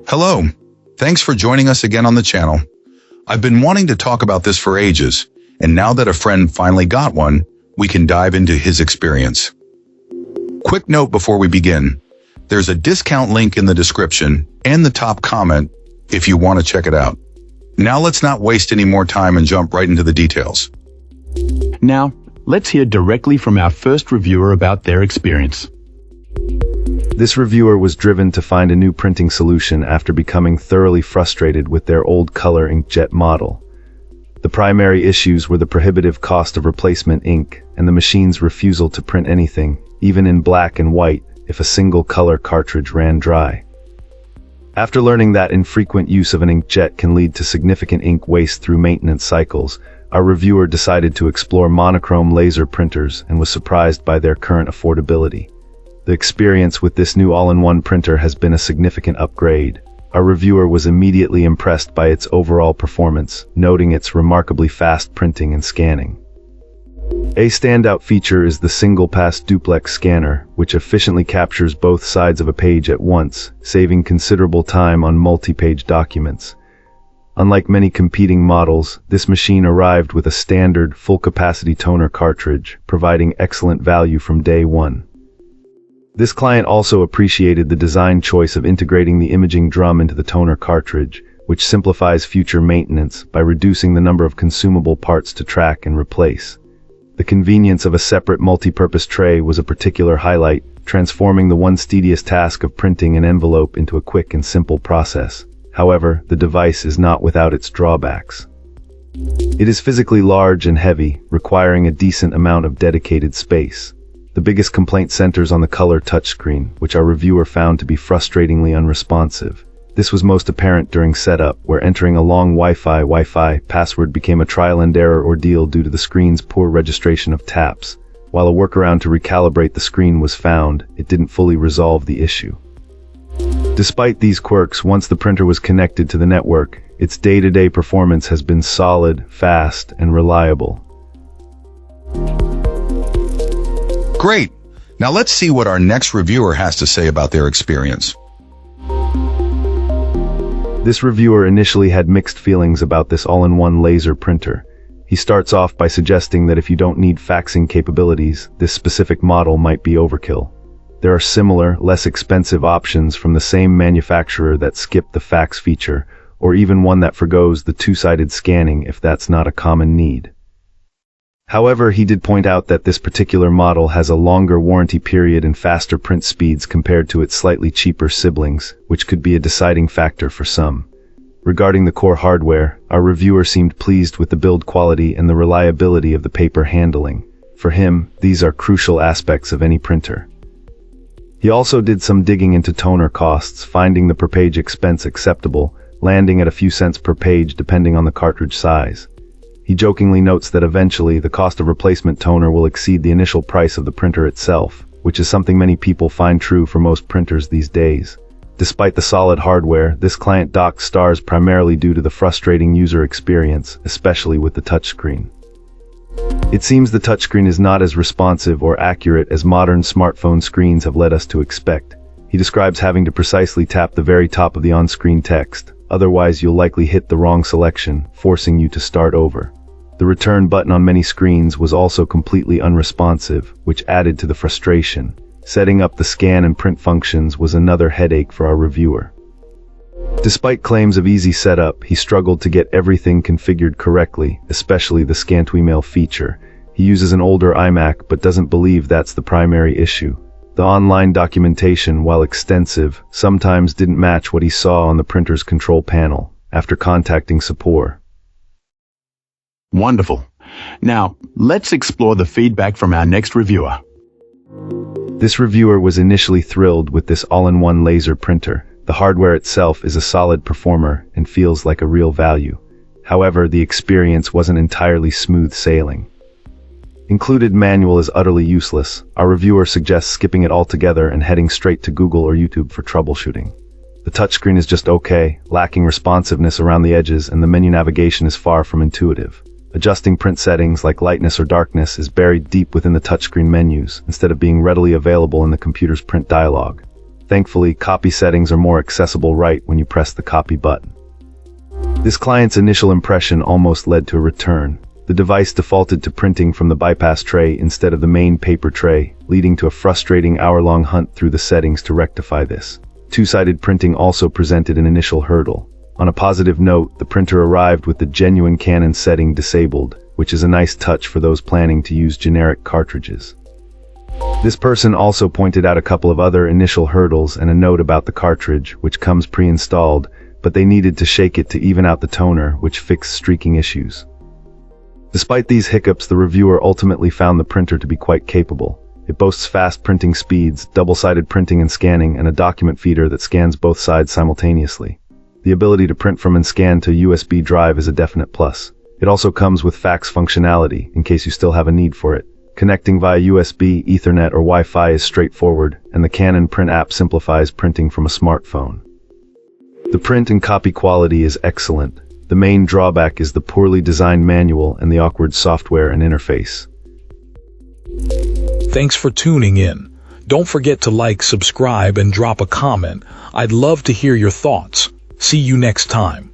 Hello, thanks for joining us again on the channel. I've been wanting to talk about this for ages, and now that a friend finally got one, we can dive into his experience. Quick note before we begin, there's a discount link in the description and the top comment if you want to check it out. Now let's not waste any more time and jump right into the details. Now, let's hear directly from our first reviewer about their experience. This reviewer was driven to find a new printing solution after becoming thoroughly frustrated with their old color inkjet model. The primary issues were the prohibitive cost of replacement ink and the machine's refusal to print anything, even in black and white, if a single color cartridge ran dry. After learning that infrequent use of an inkjet can lead to significant ink waste through maintenance cycles, our reviewer decided to explore monochrome laser printers and was surprised by their current affordability. The experience with this new all-in-one printer has been a significant upgrade. Our reviewer was immediately impressed by its overall performance, noting its remarkably fast printing and scanning. A standout feature is the single-pass duplex scanner, which efficiently captures both sides of a page at once, saving considerable time on multi-page documents. Unlike many competing models, this machine arrived with a standard, full-capacity toner cartridge, providing excellent value from day one. This client also appreciated the design choice of integrating the imaging drum into the toner cartridge, which simplifies future maintenance by reducing the number of consumable parts to track and replace. The convenience of a separate multi-purpose tray was a particular highlight, transforming the once tedious task of printing an envelope into a quick and simple process. However, the device is not without its drawbacks. It is physically large and heavy, requiring a decent amount of dedicated space. The biggest complaint centers on the color touchscreen, which our reviewer found to be frustratingly unresponsive. This was most apparent during setup, where entering a long Wi-Fi password became a trial-and-error ordeal due to the screen's poor registration of taps. While a workaround to recalibrate the screen was found, it didn't fully resolve the issue. Despite these quirks, once the printer was connected to the network, its day-to-day performance has been solid, fast, and reliable. Great! Now let's see what our next reviewer has to say about their experience. This reviewer initially had mixed feelings about this all-in-one laser printer. He starts off by suggesting that if you don't need faxing capabilities, this specific model might be overkill. There are similar, less expensive options from the same manufacturer that skip the fax feature, or even one that forgoes the two-sided scanning if that's not a common need. However, he did point out that this particular model has a longer warranty period and faster print speeds compared to its slightly cheaper siblings, which could be a deciding factor for some. Regarding the core hardware, our reviewer seemed pleased with the build quality and the reliability of the paper handling. For him, these are crucial aspects of any printer. He also did some digging into toner costs, finding the per-page expense acceptable, landing at a few cents per page depending on the cartridge size. He jokingly notes that eventually the cost of replacement toner will exceed the initial price of the printer itself, which is something many people find true for most printers these days. Despite the solid hardware, this client docked stars primarily due to the frustrating user experience, especially with the touchscreen. It seems the touchscreen is not as responsive or accurate as modern smartphone screens have led us to expect. He describes having to precisely tap the very top of the on-screen text, otherwise you'll likely hit the wrong selection, forcing you to start over. The return button on many screens was also completely unresponsive, which added to the frustration. Setting up the scan and print functions was another headache for our reviewer. Despite claims of easy setup, he struggled to get everything configured correctly, especially the scan to email feature. He uses an older iMac but doesn't believe that's the primary issue. The online documentation, while extensive, sometimes didn't match what he saw on the printer's control panel. After contacting support. Wonderful. Now, let's explore the feedback from our next reviewer. This reviewer was initially thrilled with this all-in-one laser printer. The hardware itself is a solid performer and feels like a real value. However, the experience wasn't entirely smooth sailing. Included manual is utterly useless. Our reviewer suggests skipping it altogether and heading straight to Google or YouTube for troubleshooting. The touchscreen is just okay, lacking responsiveness around the edges, and the menu navigation is far from intuitive. Adjusting print settings like lightness or darkness is buried deep within the touchscreen menus, instead of being readily available in the computer's print dialog. Thankfully, copy settings are more accessible right when you press the copy button. This client's initial impression almost led to a return. The device defaulted to printing from the bypass tray instead of the main paper tray, leading to a frustrating hour-long hunt through the settings to rectify this. Two-sided printing also presented an initial hurdle. On a positive note, the printer arrived with the genuine Canon setting disabled, which is a nice touch for those planning to use generic cartridges. This person also pointed out a couple of other initial hurdles and a note about the cartridge, which comes pre-installed, but they needed to shake it to even out the toner, which fixed streaking issues. Despite these hiccups, the reviewer ultimately found the printer to be quite capable. It boasts fast printing speeds, double-sided printing and scanning, and a document feeder that scans both sides simultaneously. The ability to print from and scan to a USB drive is a definite plus. It also comes with fax functionality, in case you still have a need for it. Connecting via USB, Ethernet, or Wi-Fi is straightforward, and the Canon Print app simplifies printing from a smartphone. The print and copy quality is excellent. The main drawback is the poorly designed manual and the awkward software and interface. Thanks for tuning in. Don't forget to like, subscribe, and drop a comment. I'd love to hear your thoughts. See you next time.